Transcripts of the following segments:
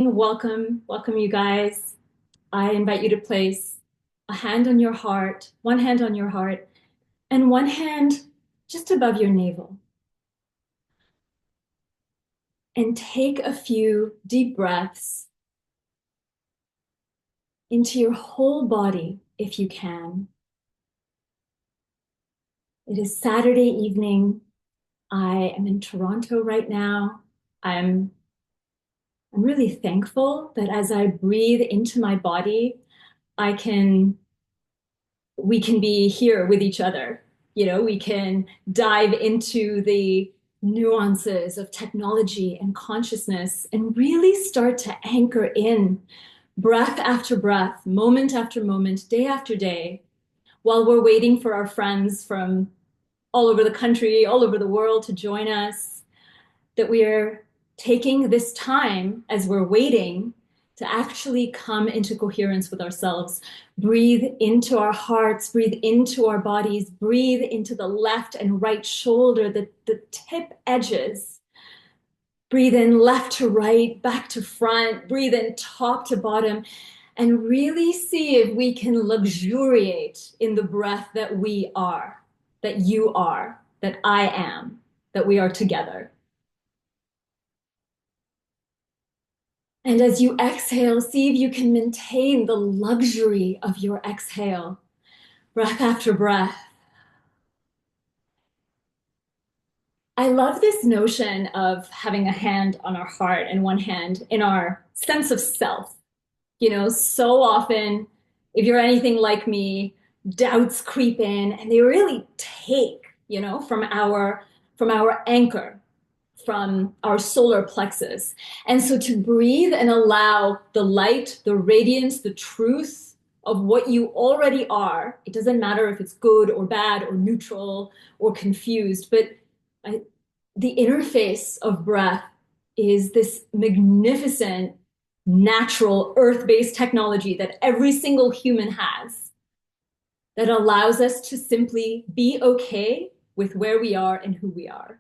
Welcome you guys. I invite you to place a hand on your heart, one hand on your heart, and one hand just above your navel. And take a few deep breaths into your whole body if you can. It is Saturday evening. I am in Toronto right now. I'm really thankful that as I breathe into my body, I can we can be here with each other. We can dive into the nuances of technology and consciousness and really start to anchor in breath after breath, moment after moment, day after day, while we're waiting for our friends from all over the country, all over the world to join us, that we are taking this time as we're waiting to actually come into coherence with ourselves. Breathe into our hearts, breathe into our bodies, breathe into the left and right shoulder, the tip edges. Breathe in left to right, back to front, breathe in top to bottom, and really see if we can luxuriate in the breath that we are, that you are, that I am, that we are together. And as you exhale, see if you can maintain the luxury of your exhale, breath after breath. I love this notion of having a hand on our heart and one hand in our sense of self. So often, if you're anything like me, doubts creep in and they really take, from our anchor, from our solar plexus. And so to breathe and allow the light, the radiance, the truth of what you already are, it doesn't matter if it's good or bad or neutral or confused, but the interface of breath is this magnificent, natural, earth-based technology that every single human has that allows us to simply be okay with where we are and who we are.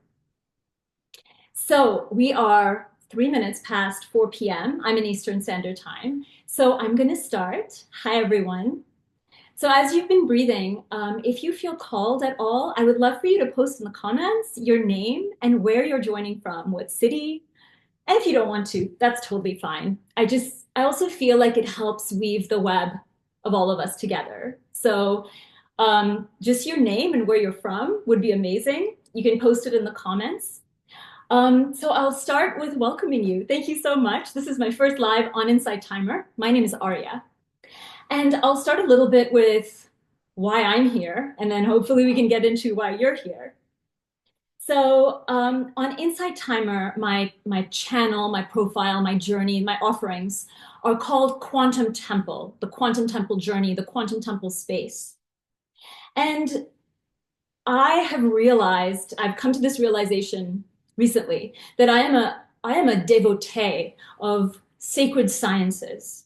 So we are 3 minutes past 4 p.m. I'm in Eastern Standard Time. So I'm going to start. Hi, everyone. So as you've been breathing, if you feel called at all, I would love for you to post in the comments your name and where you're joining from, what city. And if you don't want to, that's totally fine. I also feel like it helps weave the web of all of us together. So just your name and where you're from would be amazing. You can post it in the comments. So I'll start with welcoming you. Thank you so much. This is my first live on InsightTimer. My name is Arya. And I'll start a little bit with why I'm here, and then hopefully we can get into why you're here. So on InsightTimer, my channel, my profile, my journey, my offerings are called Quantum Temple, the Quantum Temple journey, the Quantum Temple space. And I've come to this realization recently that I am a devotee of sacred sciences.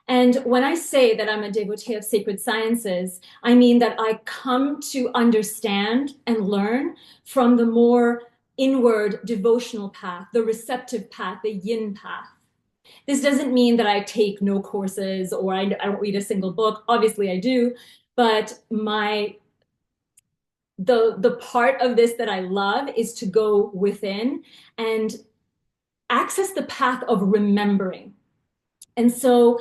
And when I say that I'm a devotee of sacred sciences, I mean that I come to understand and learn from the more inward devotional path, the receptive path, the yin path. This doesn't mean that I take no courses or I don't read a single book. Obviously, I do. But the part of this that I love is to go within and access the path of remembering. And so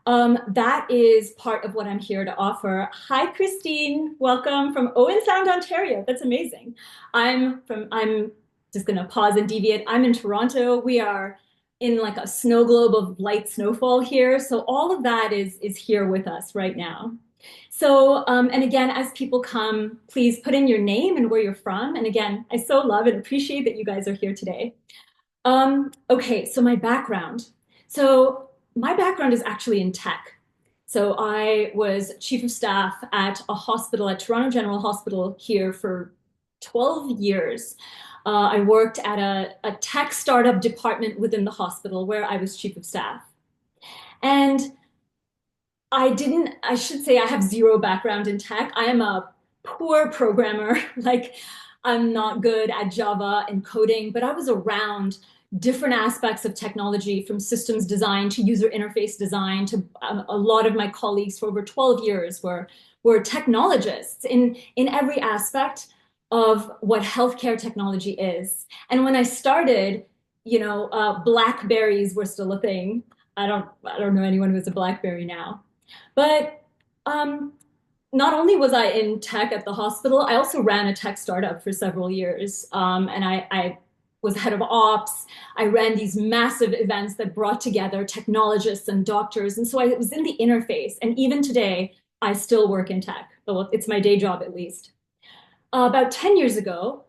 that is part of what I'm here to offer. Hi, Christine. Welcome from Owen Sound, Ontario. That's amazing. I'm just going to pause and deviate. I'm in Toronto. We are in like a snow globe of light snowfall here. So all of that is here with us right now. So, and again, as people come, please put in your name and where you're from. And again, I so love and appreciate that you guys are here today. Okay, so my background. So my background is actually in tech. So I was chief of staff at a hospital, at Toronto General Hospital here for 12 years. I worked at a tech startup department within the hospital where I was chief of staff. And I should say I have zero background in tech. I am a poor programmer. Like I'm not good at Java and coding, but I was around different aspects of technology, from systems design to user interface design to a lot of my colleagues for over 12 years were technologists in every aspect of what healthcare technology is. And when I started, Blackberries were still a thing. I don't know anyone who's a Blackberry now. But um, not only was I in tech at the hospital, I also ran a tech startup for several years. And I was head of ops. I ran these massive events that brought together technologists and doctors. And so I was in the interface. And even today, I still work in tech. Well, it's my day job at least. About 10 years ago,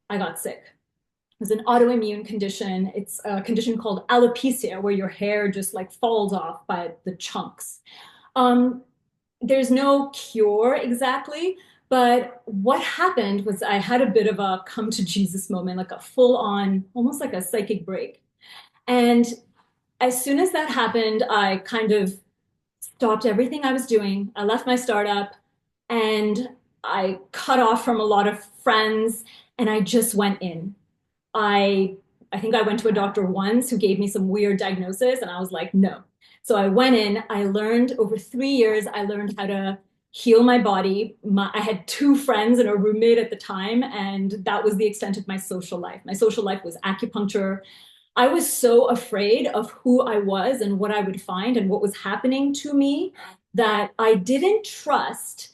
I got sick. It was an autoimmune condition. It's a condition called alopecia, where your hair just like falls off by the chunks. Um, there's no cure exactly, but what happened was I had a bit of a come to Jesus moment, like a full on, almost like a psychic break. And as soon as that happened, I kind of stopped everything I was doing. I left my startup and I cut off from a lot of friends and I just went in. I I think I went to a doctor once who gave me some weird diagnosis and I was like, no. So I went in, I learned over 3 years, I learned how to heal my body. I had two friends and a roommate at the time, and that was the extent of my social life. My social life was acupuncture. I was so afraid of who I was and what I would find and what was happening to me that I didn't trust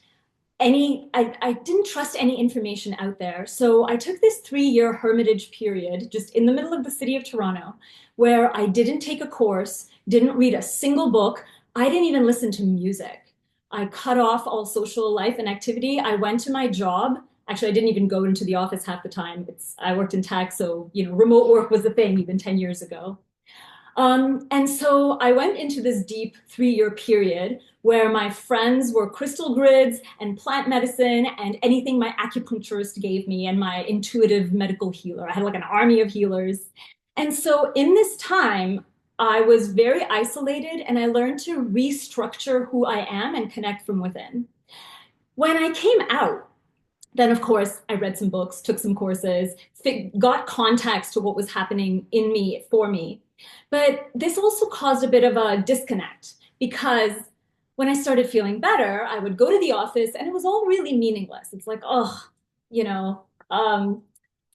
any information out there. So I took this 3 year hermitage period just in the middle of the city of Toronto where I didn't take a course, didn't read a single book. I didn't even listen to music. I cut off all social life and activity. I went to my job. Actually, I didn't even go into the office half the time. I worked in tech, so remote work was a thing even 10 years ago. And so I went into this deep 3 year period where my friends were crystal grids and plant medicine and anything my acupuncturist gave me and my intuitive medical healer. I had like an army of healers. And so in this time, I was very isolated and I learned to restructure who I am and connect from within. When I came out, then of course I read some books, took some courses, got context to what was happening in me for me. But this also caused a bit of a disconnect because when I started feeling better, I would go to the office and it was all really meaningless. It's like, oh, you know, um,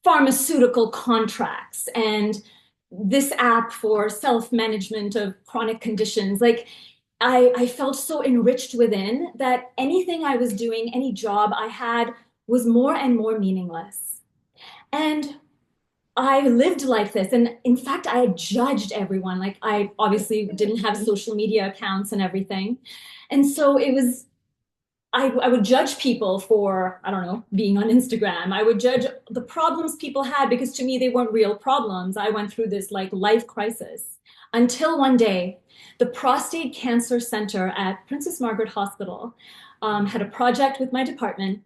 pharmaceutical contracts and this app for self-management of chronic conditions. Like I felt so enriched within that anything I was doing, any job I had was more and more meaningless. And I lived like this. And in fact, I judged everyone. Like I obviously didn't have social media accounts and everything. And so I would judge people for, I don't know, being on Instagram. I would judge the problems people had because to me, they weren't real problems. I went through this like life crisis until one day, the Prostate Cancer Center at Princess Margaret Hospital had a project with my department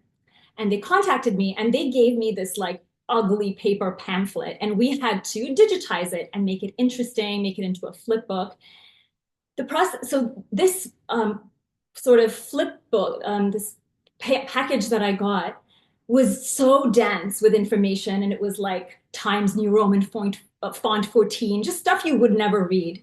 and they contacted me and they gave me this like ugly paper pamphlet and we had to digitize it and make it interesting, make it into a flip book. So this sort of flip book, this package that I got was so dense with information, and it was like Times New Roman font 14, just stuff you would never read.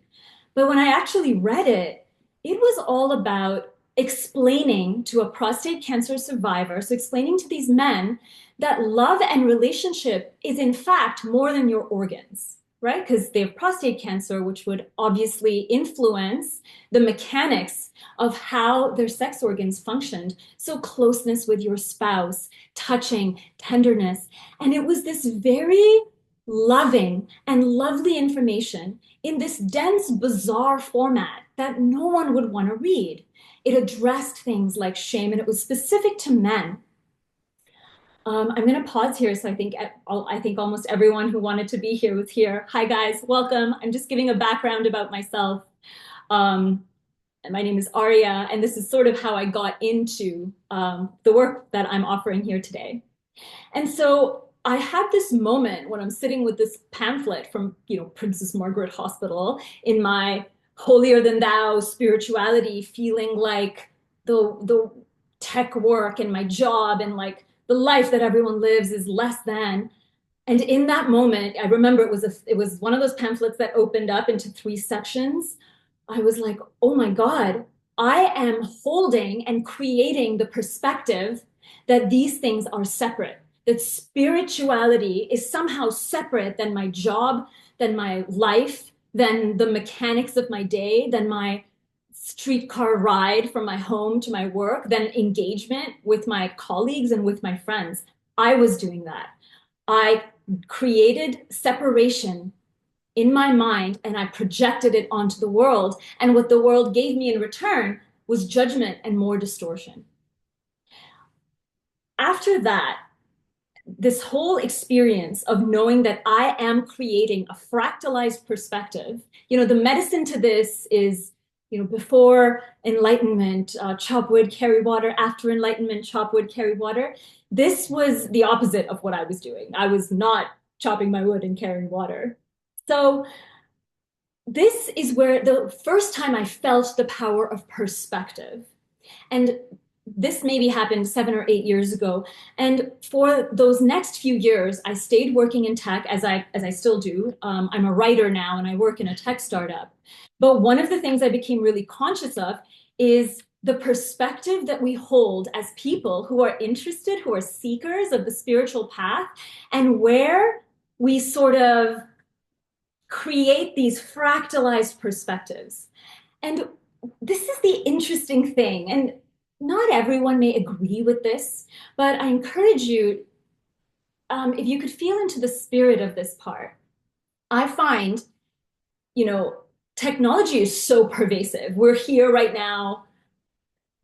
But when I actually read it, it was all about explaining to a prostate cancer survivor, so explaining to these men that love and relationship is in fact more than your organs, right? Because they have prostate cancer, which would obviously influence the mechanics of how their sex organs functioned. So closeness with your spouse, touching, tenderness. And it was this very loving and lovely information in this dense, bizarre format that no one would want to read. It addressed things like shame, and it was specific to men. I'm going to pause here. So I think almost everyone who wanted to be here was here. Hi, guys. Welcome. I'm just giving a background about myself. And my name is Aria, and this is sort of how I got into the work that I'm offering here today. And so I had this moment when I'm sitting with this pamphlet from, Princess Margaret Hospital in my holier than thou spirituality, feeling like the tech work and my job and like the life that everyone lives is less than. And in that moment, I remember it was one of those pamphlets that opened up into three sections. I was like, oh my God, I am holding and creating the perspective that these things are separate, that spirituality is somehow separate than my job, than my life, than the mechanics of my day, than my streetcar ride from my home to my work, than engagement with my colleagues and with my friends. I was doing that. I created separation in my mind and I projected it onto the world. And what the world gave me in return was judgment and more distortion. After that, this whole experience of knowing that I am creating a fractalized perspective, the medicine to this is, before enlightenment, chop wood, carry water. After enlightenment, chop wood, carry water. This was the opposite of what I was doing. I was not chopping my wood and carrying water. So this is where the first time I felt the power of perspective. And this maybe happened 7 or 8 years ago. And for those next few years, I stayed working in tech as I still do. I'm a writer now and I work in a tech startup. But one of the things I became really conscious of is the perspective that we hold as people who are interested, who are seekers of the spiritual path, and where we sort of create these fractalized perspectives. And this is the interesting thing. And not everyone may agree with this, but I encourage you, if you could feel into the spirit of this part. I find, you know, technology is so pervasive. We're here right now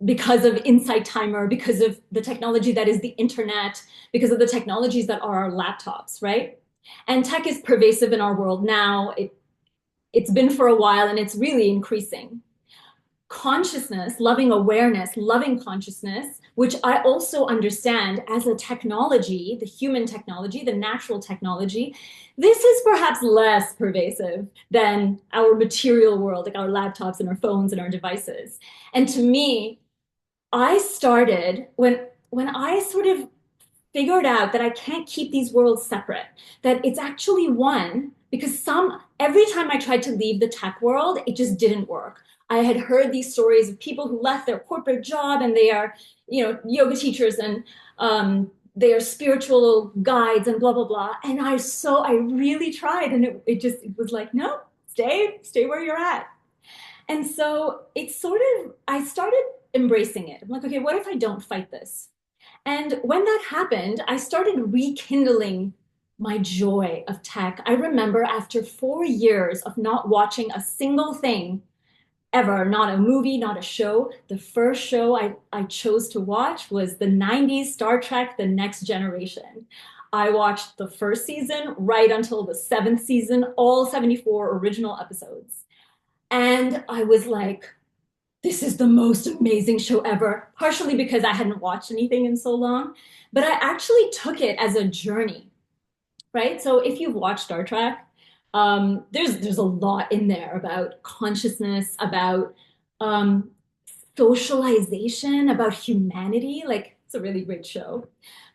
because of InsightTimer, because of the technology that is the internet, because of the technologies that are our laptops, right? And tech is pervasive in our world now. It's been for a while and it's really increasing. Consciousness, loving awareness, loving consciousness, which I also understand as a technology, the human technology, the natural technology, this is perhaps less pervasive than our material world, like our laptops and our phones and our devices. And to me, I started when I sort of figured out that I can't keep these worlds separate, that it's actually one, because every time I tried to leave the tech world, it just didn't work. I had heard these stories of people who left their corporate job and they are, yoga teachers and they are spiritual guides and blah, blah, blah. And I really tried and it was like, no, stay where you're at. And so I started embracing it. I'm like, okay, what if I don't fight this? And when that happened, I started rekindling my joy of tech. I remember after 4 years of not watching a single thing ever, not a movie, not a show, the first show I chose to watch was the 90s Star Trek, The Next Generation. I watched the first season right until the seventh season, all 74 original episodes. And I was like, this is the most amazing show ever, partially because I hadn't watched anything in so long, but I actually took it as a journey, right? So if you've watched Star Trek, there's a lot in there about consciousness, about um, socialization, about humanity. Like it's a really great show.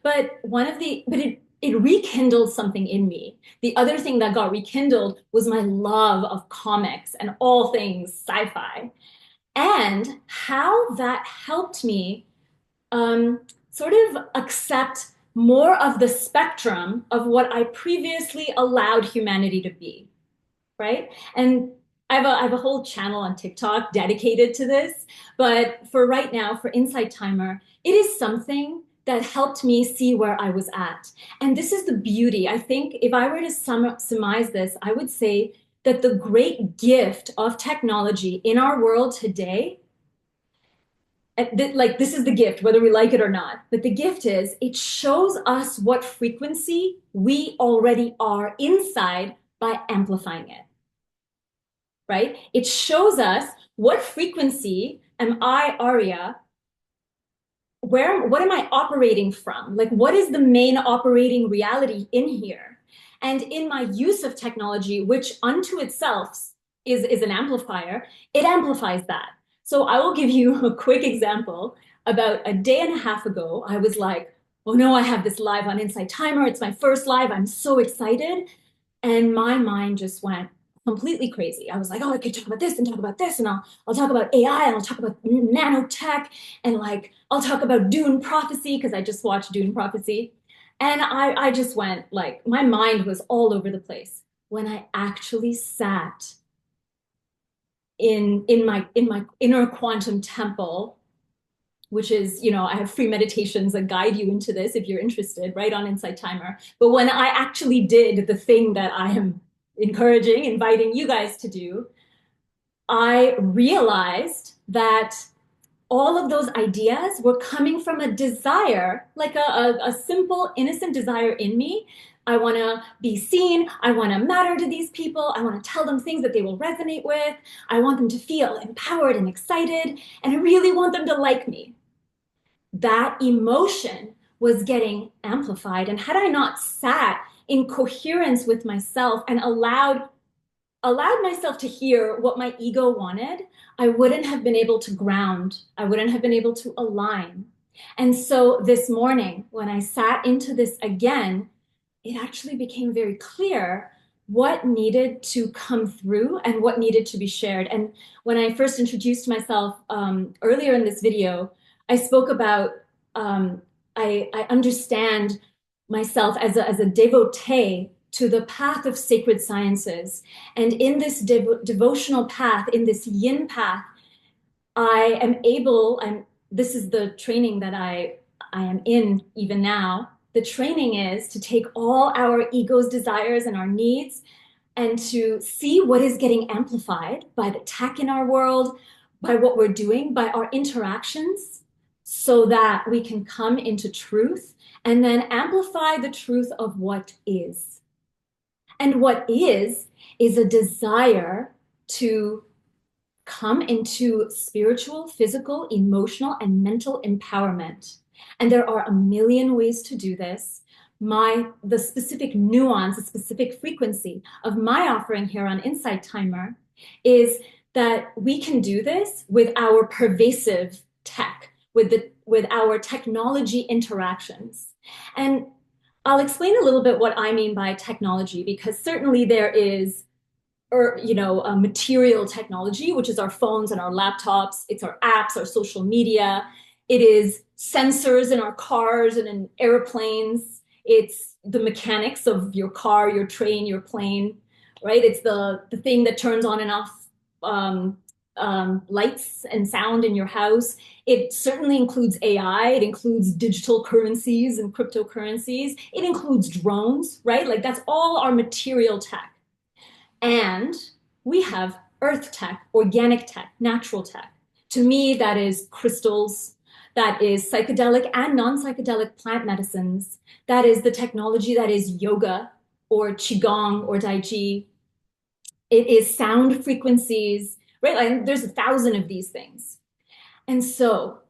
But it rekindled something in me. The other thing that got rekindled was my love of comics and all things sci-fi and how that helped me sort of accept more of the spectrum of what I previously allowed humanity to be, right? And I have a whole channel on TikTok dedicated to this, but for right now, for InsightTimer, it is something that helped me see where I was at. And this is the beauty. I think if I were to surmise this, I would say that the great gift of technology in our world today, like this is the gift, whether we like it or not, but the gift is it shows us what frequency we already are inside by amplifying it, right? It shows us what frequency am I, Arya, what am I operating from? Like, what is the main operating reality in here? And in my use of technology, which unto itself is an amplifier, it amplifies that. So I will give you a quick example. About a day and a half ago, I was like, oh no, I have this live on InsightTimer. It's my first live. I'm so excited. And my mind just went completely crazy. I was like, oh, I could talk about this and talk about this, and I'll talk about AI, and I'll talk about nanotech, and like I'll talk about Dune Prophecy because I just watched Dune Prophecy. And I just went like my mind was all over the place when I actually sat in my inner quantum temple, which is, I have free meditations that guide you into this if you're interested, right on InsightTimer. But when I actually did the thing that I am encouraging, inviting you guys to do, I realized that all of those ideas were coming from a desire, like a simple, innocent desire in me. I want to be seen. I want to matter to these people. I want to tell them things that they will resonate with. I want them to feel empowered and excited. And I really want them to like me. That emotion was getting amplified. And had I not sat in coherence with myself and allowed myself to hear what my ego wanted, I wouldn't have been able to ground. I wouldn't have been able to align. And so this morning, when I sat into this again, it actually became very clear what needed to come through and what needed to be shared. And when I first introduced myself earlier in this video, I spoke about I understand myself as a devotee to the path of sacred sciences. And in this devotional path, in this yin path, I am able, and this is the training that I am in even now. The training is to take all our ego's desires and our needs and to see what is getting amplified by the tech in our world, by what we're doing, by our interactions, so that we can come into truth and then amplify the truth of what is. And what is a desire to come into spiritual, physical, emotional, and mental empowerment. And there are a million ways to do this. The specific nuance, the specific frequency of my offering here on InsightTimer is that we can do this with our pervasive tech, with our technology interactions. And I'll explain a little bit what I mean by technology, because certainly there is material technology, which is our phones and our laptops. It's our apps, our social media. It is sensors in our cars and in airplanes. It's the mechanics of your car, your train, your plane, right? It's the thing that turns on and off lights and sound in your house. It certainly includes AI. It includes digital currencies and cryptocurrencies. It includes drones, right? Like that's all our material tech. And we have earth tech, organic tech, natural tech. To me, that is crystals, that is psychedelic and non-psychedelic plant medicines. That is the technology that is yoga or qigong or tai chi. It is sound frequencies, right? Like there's 1,000 of these things. And so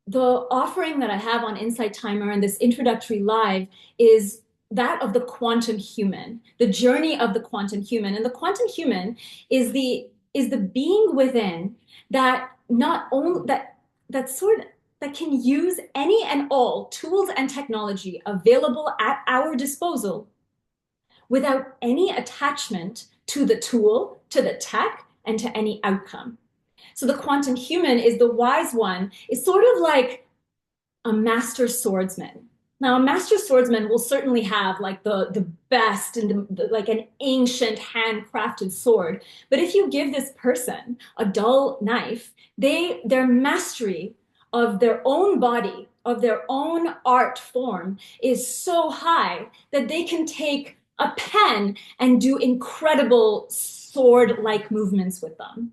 the offering that I have on InsightTimer and this introductory live is that of the quantum human, the journey of the quantum human. And the quantum human is the being within that not only that can use any and all tools and technology available at our disposal without any attachment to the tool, to the tech, and to any outcome. So the quantum human is the wise one, is sort of like a master swordsman. Now, a master swordsman will certainly have like the best and like an ancient handcrafted sword. But if you give this person a dull knife, their mastery of their own body, of their own art form is so high that they can take a pen and do incredible sword-like movements with them.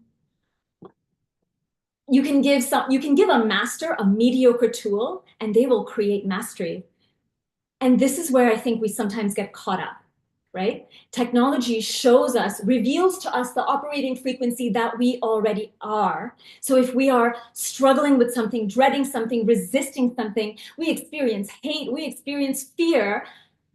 You can give a master a mediocre tool and they will create mastery. And this is where I think we sometimes get caught up, right? Technology shows us, reveals to us the operating frequency that we already are. So if we are struggling with something, dreading something, resisting something, we experience hate, we experience fear,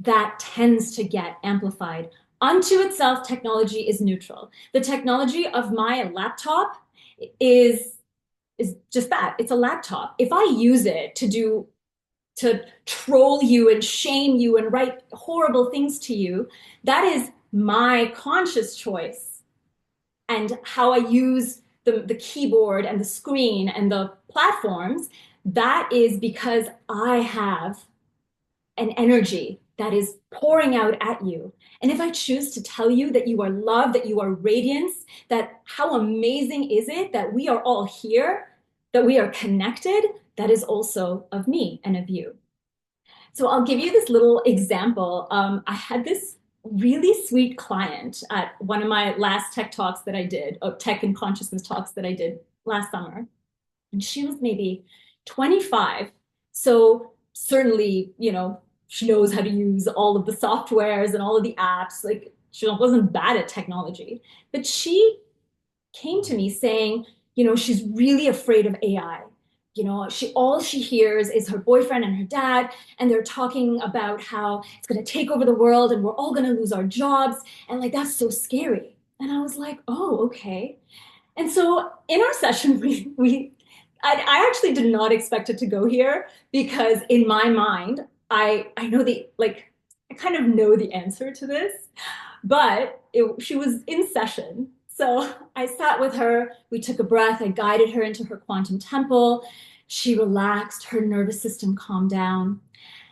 that tends to get amplified. Unto itself, technology is neutral. The technology of my laptop is just that. It's a laptop. If I use it to do to troll you and shame you and write horrible things to you. That is my conscious choice and how I use the keyboard and the screen and the platforms. That is because I have an energy that is pouring out at you. And if I choose to tell you that you are loved, that you are radiance, that how amazing is it that we are all here, that we are connected, that is also of me and of you. So I'll give you this little example. I had this really sweet client at one of my last tech talks that I did, tech and consciousness talks that I did last summer. And she was maybe 25. So certainly, she knows how to use all of the softwares and all of the apps. Like she wasn't bad at technology, but she came to me saying, she's really afraid of AI. She all she hears is her boyfriend and her dad, and they're talking about how it's going to take over the world and we're all going to lose our jobs, and like that's so scary. And I was like, oh, okay. And so in our session, I actually did not expect it to go here because in my mind, I know I kind of know the answer to this, but she was in session. So I sat with her, we took a breath, I guided her into her quantum temple. She relaxed, her nervous system calmed down.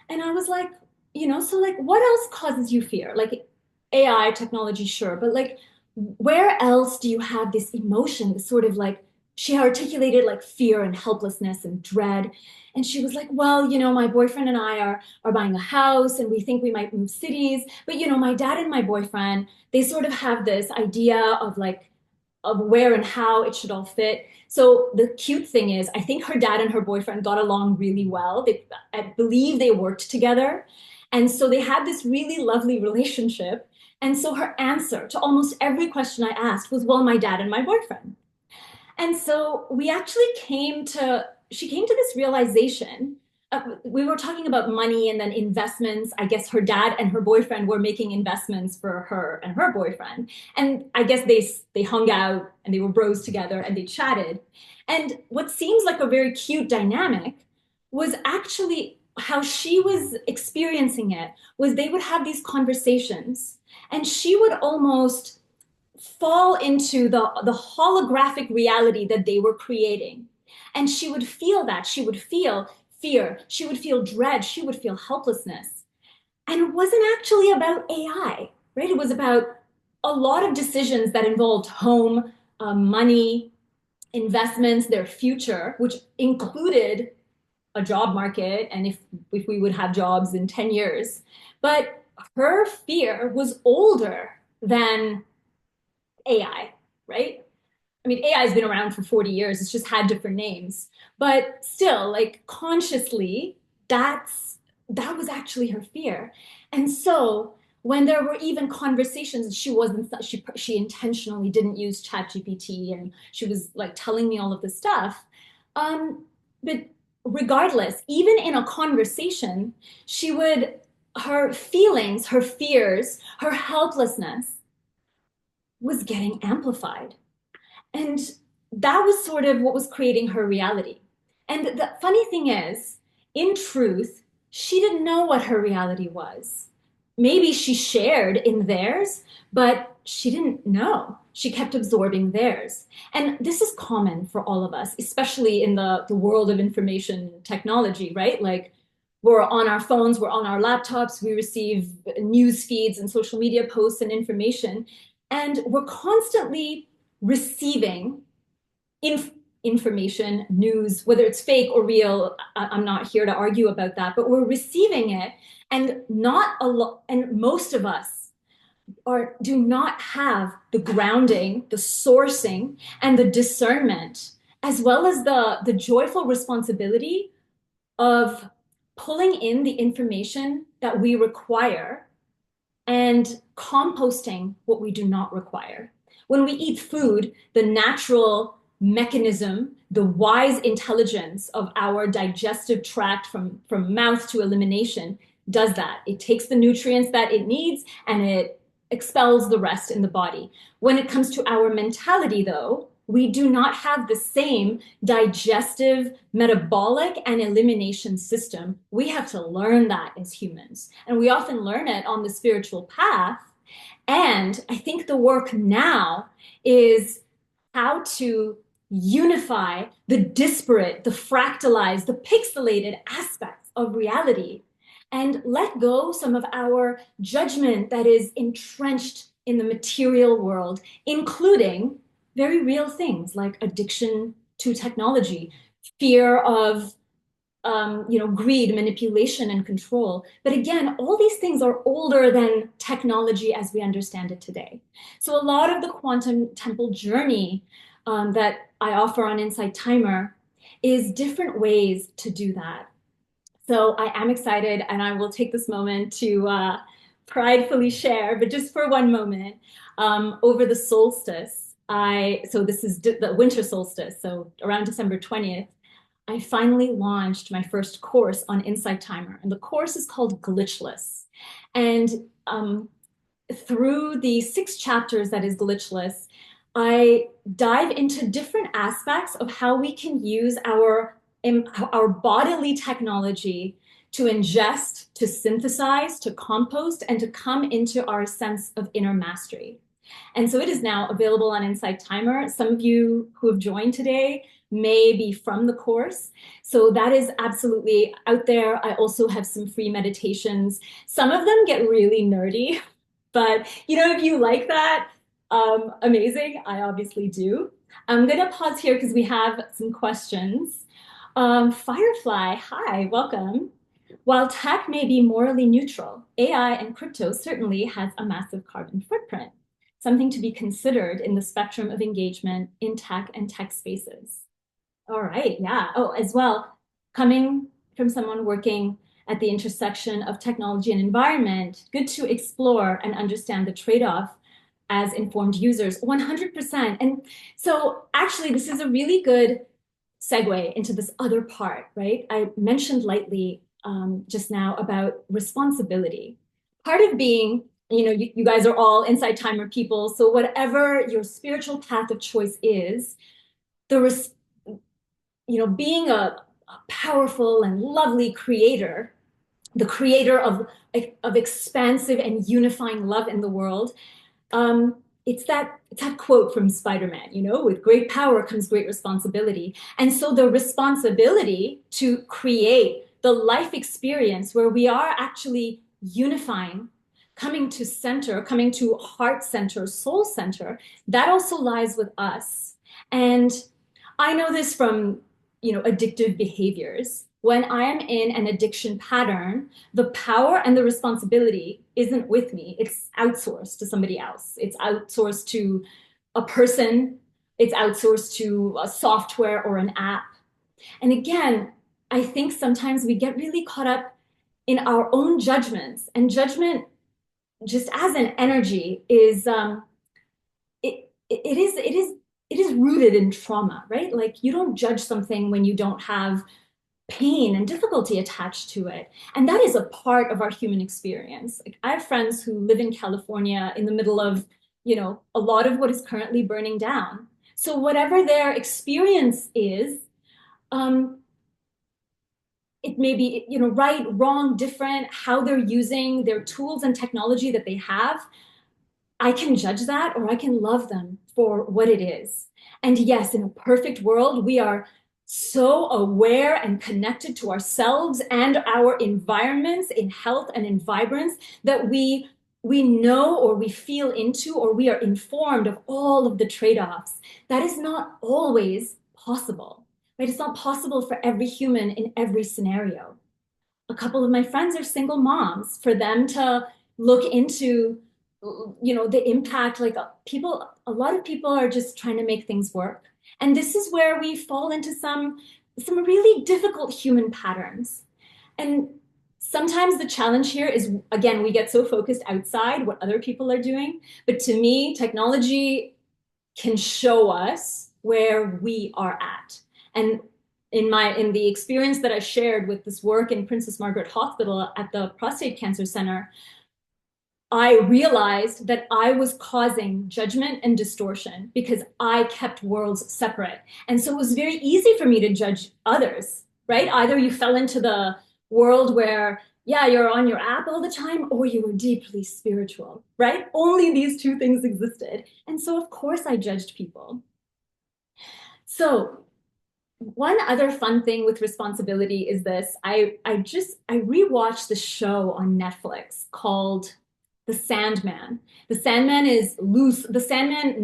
And I was like, so like what else causes you fear? Like AI technology, sure, but like where else do you have this emotion, this sort of like she articulated like fear and helplessness and dread. And she was like, well, my boyfriend and I are buying a house and we think we might move cities. But my dad and my boyfriend, they sort of have this idea of like of where and how it should all fit. So the cute thing is, I think her dad and her boyfriend got along really well. I believe they worked together. And so they had this really lovely relationship. And so her answer to almost every question I asked was, well, my dad and my boyfriend. And so she came to this realization. We were talking about money and then investments. I guess her dad and her boyfriend were making investments for her and her boyfriend. And I guess they hung out and they were bros together and they chatted. And what seems like a very cute dynamic was actually how she was experiencing it was they would have these conversations and she would almost fall into the holographic reality that they were creating. And she would feel that. She would feel fear. She would feel dread. She would feel helplessness. And it wasn't actually about AI, right? It was about a lot of decisions that involved home, money, investments, their future, which included a job market and if we would have jobs in 10 years. But her fear was older than AI, right? I mean, AI has been around for 40 years. It's just had different names. But still, like consciously, that was actually her fear. And so when there were even conversations, she intentionally didn't use ChatGPT and she was like telling me all of this stuff. But regardless, even in a conversation, her feelings, her fears, her helplessness was getting amplified. And that was sort of what was creating her reality. And the funny thing is, in truth, she didn't know what her reality was. Maybe she shared in theirs, but she didn't know. She kept absorbing theirs. And this is common for all of us, especially in the world of information technology, right? Like we're on our phones, we're on our laptops, we receive news feeds and social media posts and information. And we're constantly receiving information, news, whether it's fake or real. I'm not here to argue about that, but we're receiving it, and not a lot. And most of us do not have the grounding, the sourcing, and the discernment, as well as the joyful responsibility of pulling in the information that we require and composting what we do not require. When we eat food, the natural mechanism, the wise intelligence of our digestive tract from mouth to elimination does that. It takes the nutrients that it needs and it expels the rest in the body. When it comes to our mentality, though, we do not have the same digestive, metabolic, and elimination system. We have to learn that as humans. And we often learn it on the spiritual path. And I think the work now is how to unify the disparate, the fractalized, the pixelated aspects of reality and let go some of our judgment that is entrenched in the material world, including very real things like addiction to technology, fear of greed, manipulation, and control. But again, all these things are older than technology as we understand it today. So a lot of the quantum temple journey that I offer on InsightTimer is different ways to do that. So I am excited, and I will take this moment to pridefully share, but just for one moment, over the solstice, so this is the winter solstice, so around December 20th, I finally launched my first course on InsightTimer, and the course is called Glitchless. And through the 6 chapters that is Glitchless, I dive into different aspects of how we can use our bodily technology to ingest, to synthesize, to compost, and to come into our sense of inner mastery. And so it is now available on InsightTimer. Some of you who have joined today may be from the course. So that is absolutely out there. I also have some free meditations. Some of them get really nerdy, but if you like that, amazing. I obviously do. I'm going to pause here because we have some questions. Firefly, hi, welcome. While tech may be morally neutral, AI and crypto certainly has a massive carbon footprint, something to be considered in the spectrum of engagement in tech and tech spaces. All right, yeah. Oh, as well, coming from someone working at the intersection of technology and environment, good to explore and understand the trade-off as informed users, 100%. And so actually, this is a really good segue into this other part, right? I mentioned lightly just now about responsibility. Part of being, you guys are all InsightTimer people, so whatever your spiritual path of choice is, being a powerful and lovely creator, the creator of expansive and unifying love in the world, it's that quote from Spider-Man, with great power comes great responsibility. And so the responsibility to create the life experience where we are actually unifying, coming to center, coming to heart center, soul center, that also lies with us. And I know this from, addictive behaviors. When I am in an addiction pattern, the power and the responsibility isn't with me. It's outsourced to somebody else. It's outsourced to a person. It's outsourced to a software or an app. And again, I think sometimes we get really caught up in our own judgments, and judgment just as an energy is it is rooted in trauma, right? Like you don't judge something when you don't have pain and difficulty attached to it. And that is a part of our human experience. Like I have friends who live in California in the middle of, a lot of what is currently burning down. So whatever their experience is, it may be, right, wrong, different, how they're using their tools and technology that they have. I can judge that or I can love them for what it is. And yes, in a perfect world, we are so aware and connected to ourselves and our environments in health and in vibrance that we know or we feel into or we are informed of all of the trade-offs. That is not always possible, right? It's not possible for every human in every scenario. A couple of my friends are single moms. For them to look into the impact, like a lot of people are just trying to make things work. And this is where we fall into some really difficult human patterns. And sometimes the challenge here is, again, we get so focused outside what other people are doing. But to me, technology can show us where we are at. And in the experience that I shared with this work in Princess Margaret Hospital at the Prostate Cancer Center, I realized that I was causing judgment and distortion because I kept worlds separate. And so it was very easy for me to judge others, right? Either you fell into the world where, yeah, you're on your app all the time, or you were deeply spiritual, right? Only these two things existed. And so, of course, I judged people. So, one other fun thing with responsibility is this. I rewatched the show on Netflix called The Sandman. The Sandman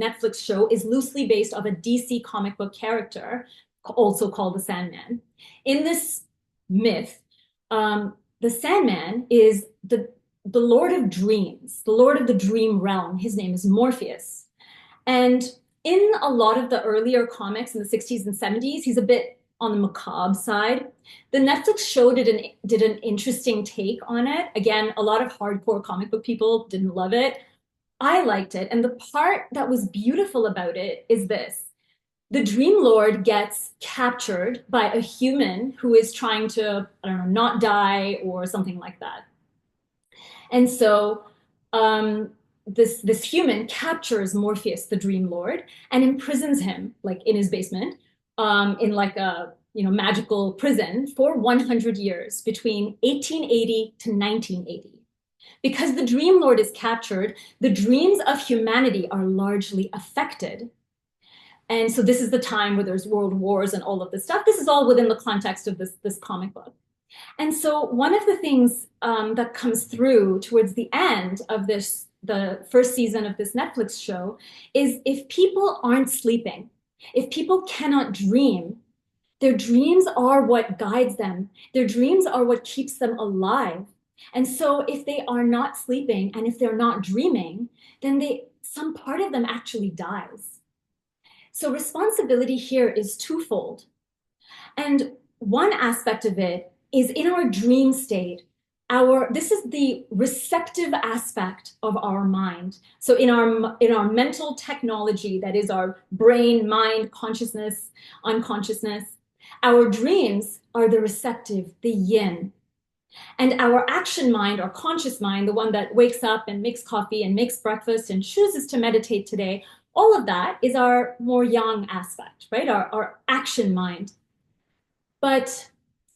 Netflix show is loosely based off a DC comic book character, also called the Sandman. In this myth, the Sandman is the Lord of Dreams, the Lord of the Dream Realm. His name is Morpheus. And in a lot of the earlier comics in the 60s and 70s, he's a bit on the macabre side. The Netflix show did an interesting take on it. Again, a lot of hardcore comic book people didn't love it. I liked it. And the part that was beautiful about it is this. The Dream Lord gets captured by a human who is trying to, I don't know, not die or something like that. And so this human captures Morpheus, the Dream Lord, and imprisons him like in his basement, in like a magical prison for 100 years between 1880 to 1980. Because the Dream Lord is captured, the dreams of humanity are largely affected. And so this is the time where there's world wars and all of this stuff. This is all within the context of this comic book. And so one of the things that comes through towards the end of the first season of this Netflix show, is if people aren't sleeping, if people cannot dream, their dreams are what guides them. Their dreams are what keeps them alive. And so if they are not sleeping and if they're not dreaming, then some part of them actually dies. So responsibility here is twofold. And one aspect of it is in our dream state. This is the receptive aspect of our mind. So in our mental technology, that is our brain, mind, consciousness, unconsciousness, our dreams are the receptive, the yin. And our action mind, our conscious mind, the one that wakes up and makes coffee and makes breakfast and chooses to meditate today, all of that is our more yang aspect, right? Our action mind. But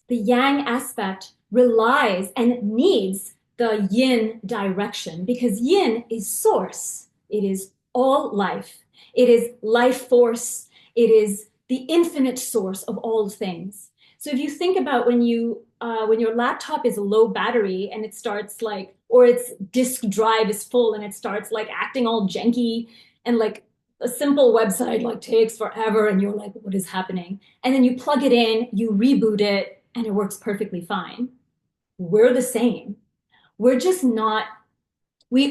the yang aspect relies and needs the yin direction, because yin is source. It is all life. It is life force. It is the infinite source of all things. So if you think about when your laptop is low battery and it starts like, or its disk drive is full and it starts like acting all janky, and like a simple website like takes forever and you're like, what is happening? And then you plug it in, you reboot it, and it works perfectly fine. We're the same. We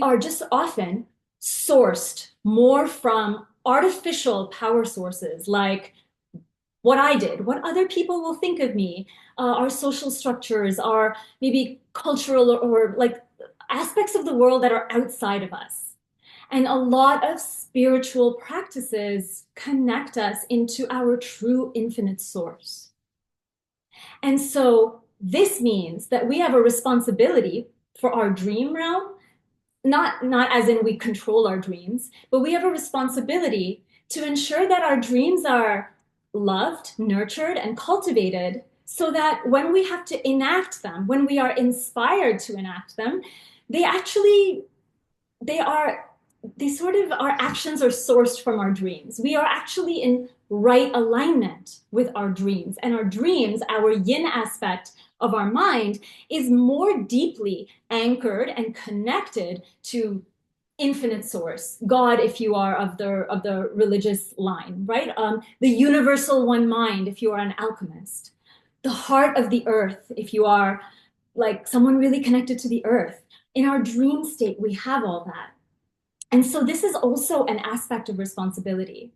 are just often sourced more from artificial power sources, like what I did, what other people will think of me, our social structures, our maybe cultural or like aspects of the world that are outside of us. And a lot of spiritual practices connect us into our true infinite source. And so this means that we have a responsibility for our dream realm, not as in we control our dreams, but we have a responsibility to ensure that our dreams are loved, nurtured, and cultivated, so that when we have to enact them, when we are inspired to enact them, our actions are sourced from our dreams. We are actually in right alignment with our dreams. And our dreams, our yin aspect of our mind, is more deeply anchored and connected to infinite source, God, if you are of the religious line, right? The universal one mind, if you are an alchemist. The heart of the earth, if you are like someone really connected to the earth. In our dream state, we have all that. And so this is also an aspect of responsibility.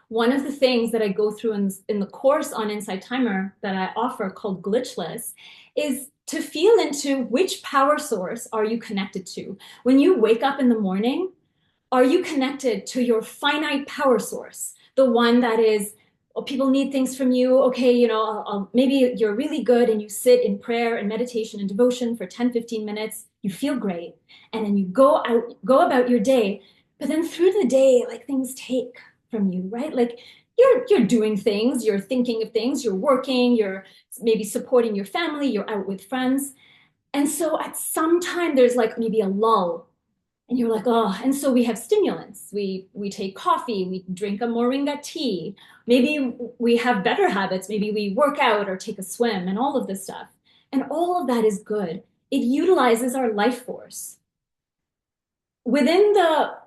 One of the things that I go through in the course on InsightTimer that I offer called Glitchless is to feel into which power source are you connected to. When you wake up in the morning, are you connected to your finite power source? The one that is, oh, people need things from you. Okay, maybe you're really good and you sit in prayer and meditation and devotion for 10, 15 minutes. you feel great, and then you go about your day. But then through the day, like things take from you, right? Like you're doing things, you're thinking of things, you're working, you're maybe supporting your family, you're out with friends. And so at some time there's like maybe a lull, and you're like, oh, and so we have stimulants. We take coffee, we drink a moringa tea. Maybe we have better habits. Maybe we work out or take a swim and all of this stuff. And all of that is good. It utilizes our life force. Within the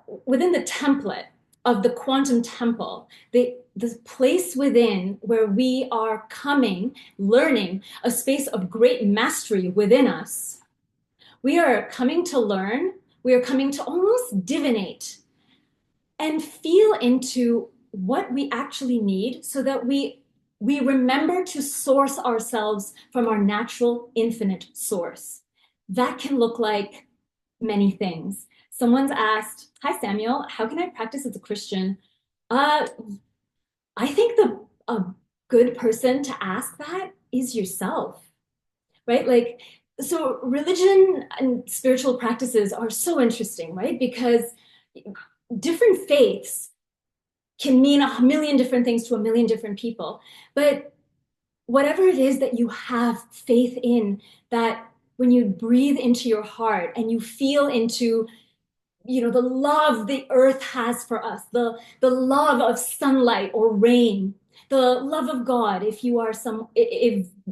template of the quantum temple, the place within where we are coming, learning a space of great mastery within us, we are coming to learn, we are coming to almost divinate and feel into what we actually need so that we remember to source ourselves from our natural infinite source. That can look like many things. Someone's asked, hi Samuel, how can I practice as a Christian? Uh, I think a good person to ask that is yourself, right? Like, so religion and spiritual practices are so interesting, right? Because different faiths can mean a million different things to a million different people. But whatever it is that you have faith in, that when you breathe into your heart and you feel into, the love the earth has for us, the love of sunlight or rain, the love of God, if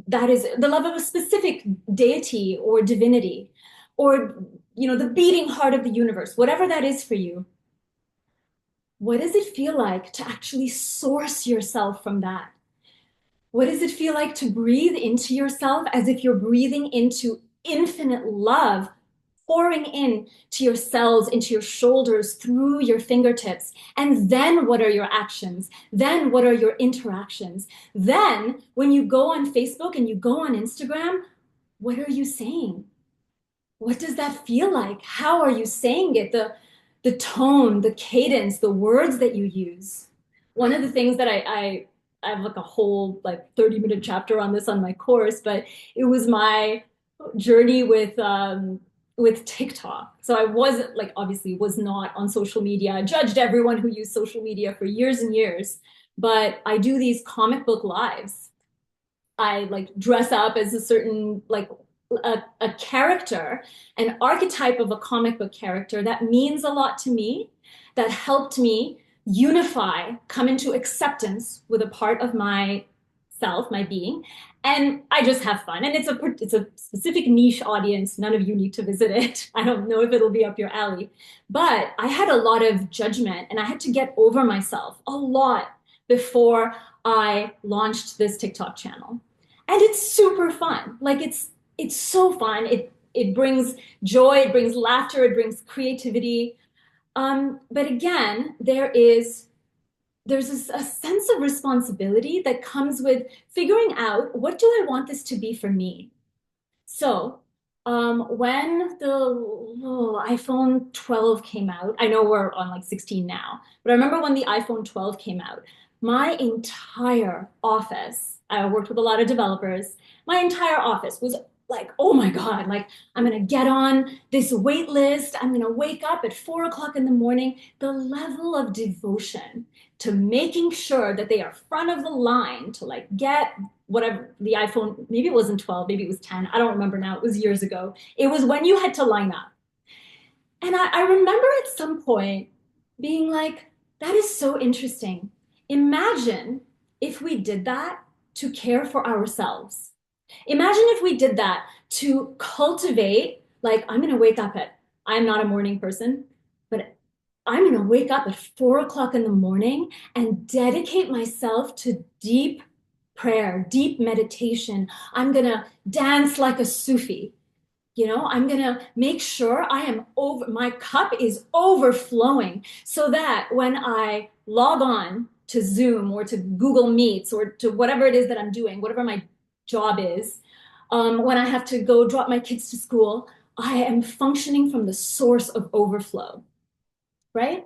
that is the love of a specific deity or divinity, or the beating heart of the universe, whatever that is for you, what does it feel like to actually source yourself from that? What does it feel like to breathe into yourself as if you're breathing into infinite love, pouring in to your cells, into your shoulders, through your fingertips? And then what are your actions? Then what are your interactions? Then when you go on Facebook and you go on Instagram, what are you saying? What does that feel like? How are you saying it? The tone, the cadence, the words that you use. One of the things that I have like a whole like 30-minute chapter on this on my course, but it was my journey with TikTok. So I wasn't like, obviously was not on social media. I judged everyone who used social media for years and years, but I do these comic book lives. I like dress up as a certain like a character, an archetype of a comic book character that means a lot to me, that helped me unify, come into acceptance with a part of my self, my being, and I just have fun. And it's a specific niche audience. None of you need to visit it. I don't know if it'll be up your alley, but I had a lot of judgment, and I had to get over myself a lot before I launched this TikTok channel. And it's super fun. Like it's so fun. It brings joy, it brings laughter, it brings creativity. But again, there's a sense of responsibility that comes with figuring out, what do I want this to be for me? So when the iPhone 12 came out, I know we're on like 16 now, but I remember when the iPhone 12 came out, my entire office, I worked with a lot of developers, my entire office was like, oh my God, like I'm gonna get on this wait list. I'm gonna wake up at 4 o'clock in the morning. The level of devotion to making sure that they are front of the line to like get whatever the iPhone, maybe it wasn't 12, maybe it was 10. I don't remember now. It was years ago. It was when you had to line up. And I remember at some point being like, that is so interesting. Imagine if we did that to care for ourselves. Imagine if we did that to cultivate, like, I'm not a morning person, but I'm going to wake up at 4 o'clock in the morning and dedicate myself to deep prayer, deep meditation. I'm going to dance like a Sufi. I'm going to make sure my cup is overflowing so that when I log on to Zoom or to Google Meets or to whatever it is that I'm doing, whatever my job is, when I have to go drop my kids to school, I am functioning from the source of overflow, right?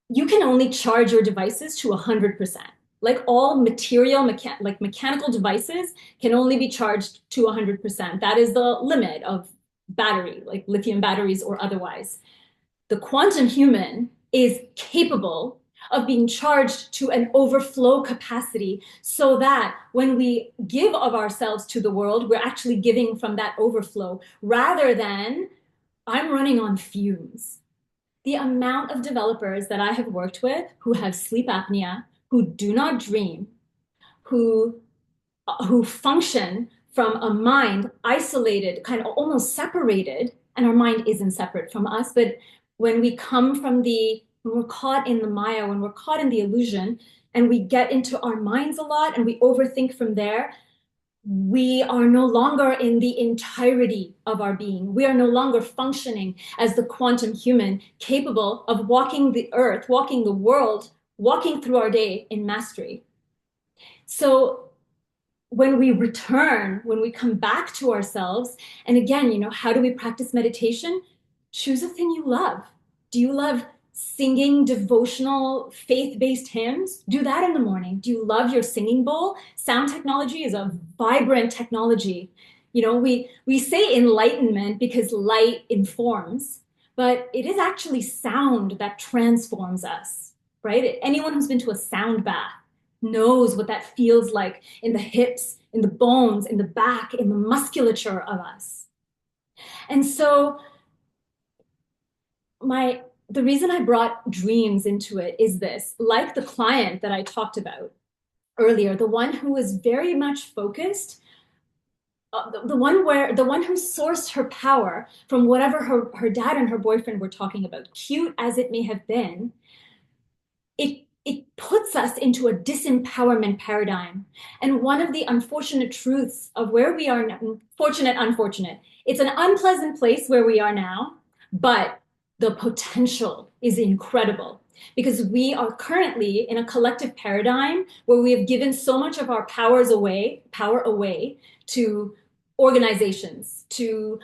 You can only charge your devices to 100%. Like all mechanical devices can only be charged to 100%. That is the limit of battery, like lithium batteries or otherwise. The quantum human is capable of being charged to an overflow capacity so that when we give of ourselves to the world, we're actually giving from that overflow rather than I'm running on fumes. The amount of developers that I have worked with who have sleep apnea, who do not dream, who who function from a mind isolated, kind of almost separated, and our mind isn't separate from us, but when we come from when we're caught in the Maya, when we're caught in the illusion, and we get into our minds a lot and we overthink from there, we are no longer in the entirety of our being. We are no longer functioning as the quantum human capable of walking the earth, walking the world, walking through our day in mastery. So when we return, when we come back to ourselves, and again, how do we practice meditation? Choose a thing you love. Do you love singing devotional faith-based hymns? Do that in the morning. Do you love your singing bowl? Sound technology is a vibrant technology. We say enlightenment because light informs, but it is actually sound that transforms us, right? Anyone who's been to a sound bath knows what that feels like in the hips, in the bones, in the back, in the musculature of us. And so the reason I brought dreams into it is this, like the client that I talked about earlier, the one who was very much focused, the one who sourced her power from whatever her dad and her boyfriend were talking about, cute as it may have been, it puts us into a disempowerment paradigm. And one of the unfortunate truths of where we are now, unfortunate, it's an unpleasant place where we are now, but the potential is incredible because we are currently in a collective paradigm where we have given so much of our power away to organizations, to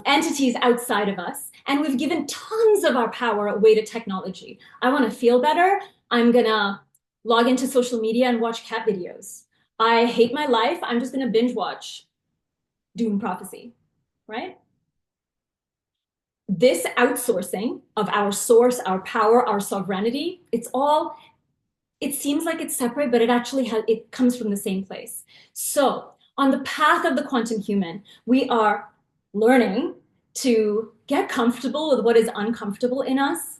entities outside of us, and we've given tons of our power away to technology. I want to feel better. I'm going to log into social media and watch cat videos. I hate my life. I'm just going to binge watch Doom Prophecy, right? This outsourcing of our source, our power, our sovereignty, it seems like it's separate, but it comes from the same place. So on the path of the quantum human, we are learning to get comfortable with what is uncomfortable in us.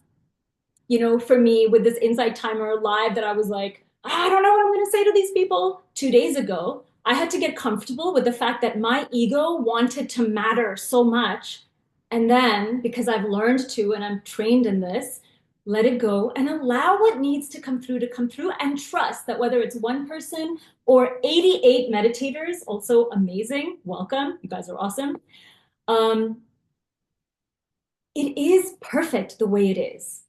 For me, with this InsightTimer live that I was like, I don't know what I'm going to say to these people 2 days ago, I had to get comfortable with the fact that my ego wanted to matter so much. And then, because I've learned to, and I'm trained in this, let it go and allow what needs to come through and trust that whether it's one person or 88 meditators, also amazing, welcome, you guys are awesome. It is perfect the way it is,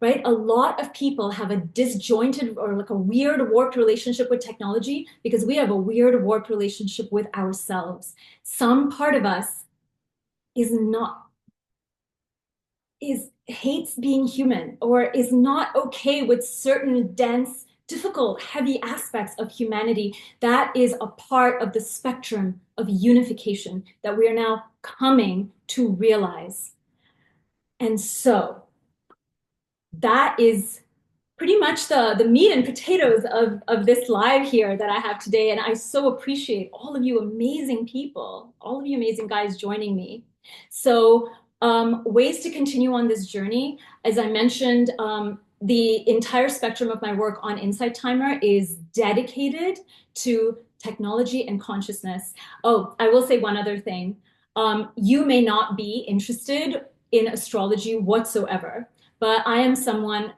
right? A lot of people have a disjointed or like a weird warped relationship with technology because we have a weird warped relationship with ourselves. Some part of us is not is hates being human or is not okay with certain dense, difficult, heavy aspects of humanity. That is a part of the spectrum of unification that we are now coming to realize. And so that is pretty much the meat and potatoes of this live here that I have today. And I so appreciate all of you amazing people, all of you amazing guys joining me. So ways to continue on this journey. As I mentioned, the entire spectrum of my work on InsightTimer is dedicated to technology and consciousness. Oh, I will say one other thing. You may not be interested in astrology whatsoever, but I am someone,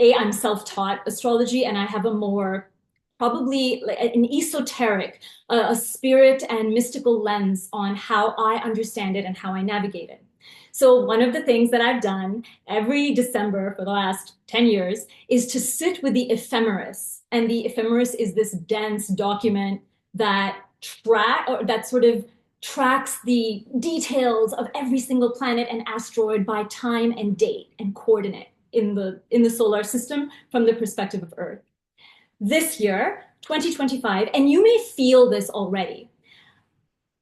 I'm self-taught astrology, and I have a more probably an esoteric, a spirit and mystical lens on how I understand it and how I navigate it. So one of the things that I've done every December for the last 10 years is to sit with the ephemeris. And the ephemeris is this dense document that sort of tracks the details of every single planet and asteroid by time and date and coordinate in the solar system from the perspective of Earth. This year, 2025, and you may feel this already,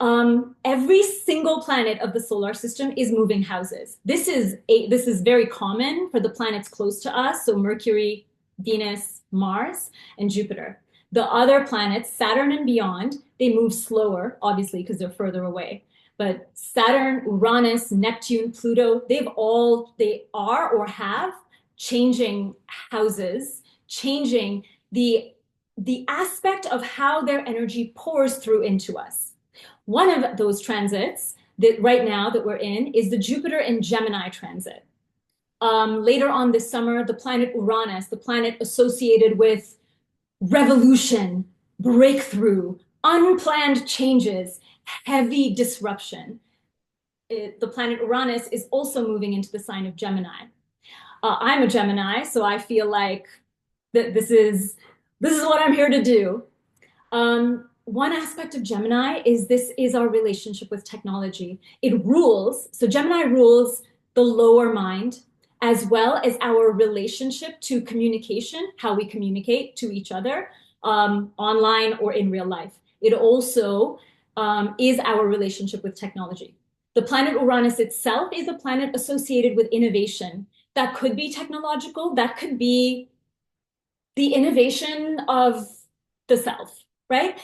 Every single planet of the solar system is moving houses. This is very common for the planets close to us, so Mercury, Venus, Mars, and Jupiter. The other planets, Saturn and beyond, they move slower, obviously, because they're further away. But Saturn, Uranus, Neptune, Pluto, they are or have changing houses, changing the aspect of how their energy pours through into us. One of those transits that right now that we're in is the Jupiter and Gemini transit. Later on this summer, the planet Uranus, the planet associated with revolution, breakthrough, unplanned changes, heavy disruption. The planet Uranus is also moving into the sign of Gemini. I'm a Gemini, so I feel like that this is what I'm here to do. One aspect of Gemini is this is our relationship with technology. It rules, so Gemini rules the lower mind as well as our relationship to communication, how we communicate to each other, online or in real life. It also is our relationship with technology. The planet Uranus itself is a planet associated with innovation. That could be technological, that could be the innovation of the self, right?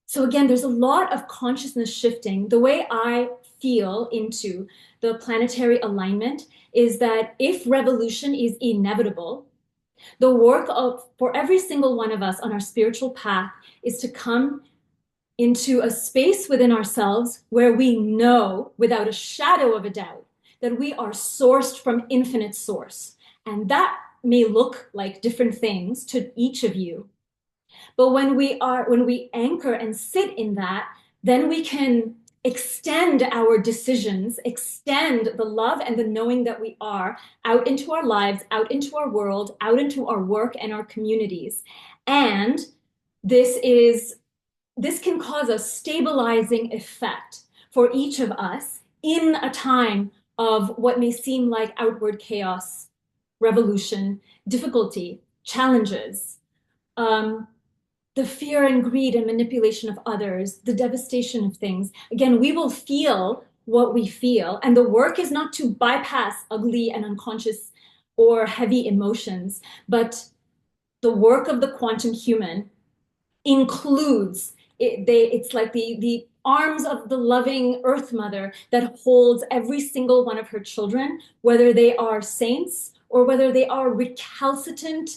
So again, there's a lot of consciousness shifting. The way I feel into the planetary alignment is that if revolution is inevitable, the work of for every single one of us on our spiritual path is to come into a space within ourselves where we know without a shadow of a doubt that we are sourced from infinite source. And that may look like different things to each of you. But when we anchor and sit in that, then we can extend our decisions, extend the love and the knowing that we are out into our lives, out into our world, out into our work and our communities. And this can cause a stabilizing effect for each of us in a time of what may seem like outward chaos, revolution, difficulty, challenges, the fear and greed and manipulation of others, the devastation of things. Again, we will feel what we feel. And the work is not to bypass ugly and unconscious or heavy emotions, but the work of the quantum human includes it's like the arms of the loving earth mother that holds every single one of her children, whether they are saints or whether they are recalcitrant,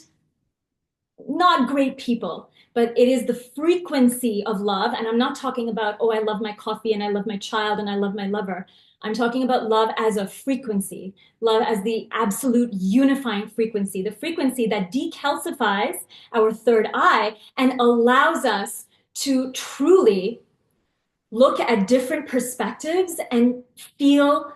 not great people, but it is the frequency of love. And I'm not talking about, oh, I love my coffee and I love my child and I love my lover. I'm talking about love as a frequency, love as the absolute unifying frequency, the frequency that decalcifies our third eye and allows us to truly look at different perspectives and feel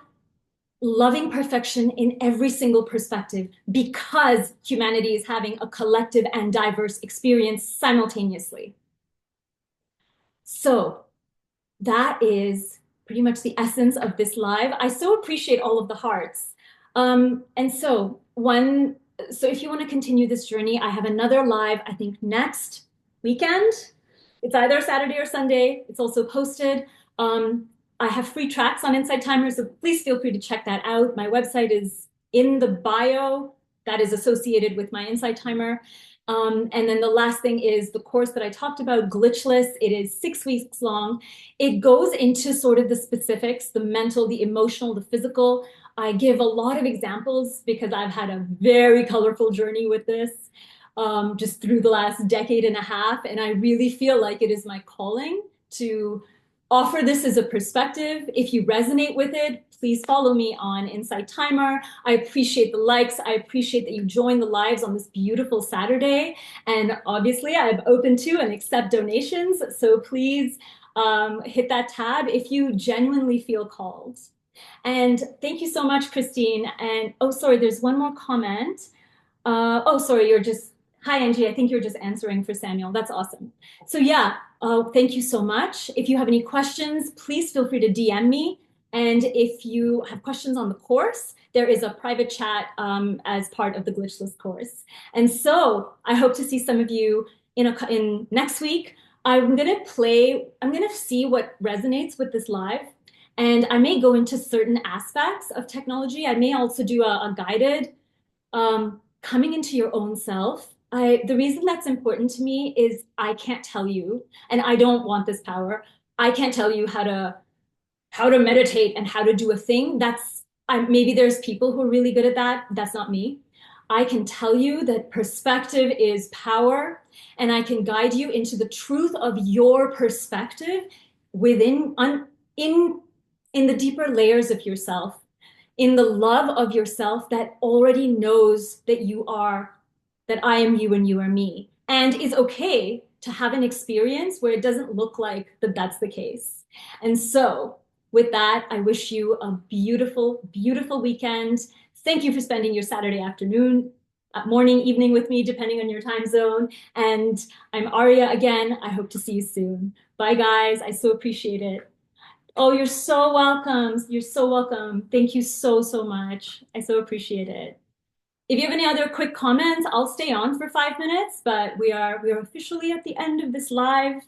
loving perfection in every single perspective because humanity is having a collective and diverse experience simultaneously. So that is pretty much the essence of this live. I so appreciate all of the hearts. So if you want to continue this journey, I have another live, I think next weekend. It's either Saturday or Sunday. It's also posted. I have free tracks on InsightTimer, so please feel free to check that out. My website is in the bio that is associated with my InsightTimer. And then the last thing is the course that I talked about, Glitchless. It is 6 weeks long. It goes into sort of the specifics, the mental, the emotional, the physical. I give a lot of examples because I've had a very colorful journey with this just through the last decade and a half. And I really feel like it is my calling to offer this as a perspective. If you resonate with it, please follow me on InsightTimer. I appreciate the likes. I appreciate that you join the lives on this beautiful Saturday. And obviously, I'm open to and accept donations. So please hit that tab if you genuinely feel called. And thank you so much, Christine. And oh, sorry, there's one more comment. Sorry, hi, Angie. I think you're just answering for Samuel. That's awesome. So yeah, thank you so much. If you have any questions, please feel free to DM me. And if you have questions on the course, there is a private chat as part of the Glitchless course. And so I hope to see some of you in next week. I'm gonna see what resonates with this live. And I may go into certain aspects of technology. I may also do a guided coming into your own self. The reason that's important to me is I can't tell you, and I don't want this power. I can't tell you how to meditate and how to do a thing. Maybe there's people who are really good at that. That's not me. I can tell you that perspective is power, and I can guide you into the truth of your perspective within in in the deeper layers of yourself, in the love of yourself that already knows that that I am you and you are me, and is okay to have an experience where it doesn't look like that's the case. And so, with that, I wish you a beautiful, beautiful weekend. Thank you for spending your Saturday afternoon, morning, evening with me, depending on your time zone. And I'm Aria again. I hope to see you soon. Bye, guys. I so appreciate it. Oh, you're so welcome. You're so welcome. Thank you so, so much. I so appreciate it. If you have any other quick comments, I'll stay on for 5 minutes, but we are officially at the end of this live.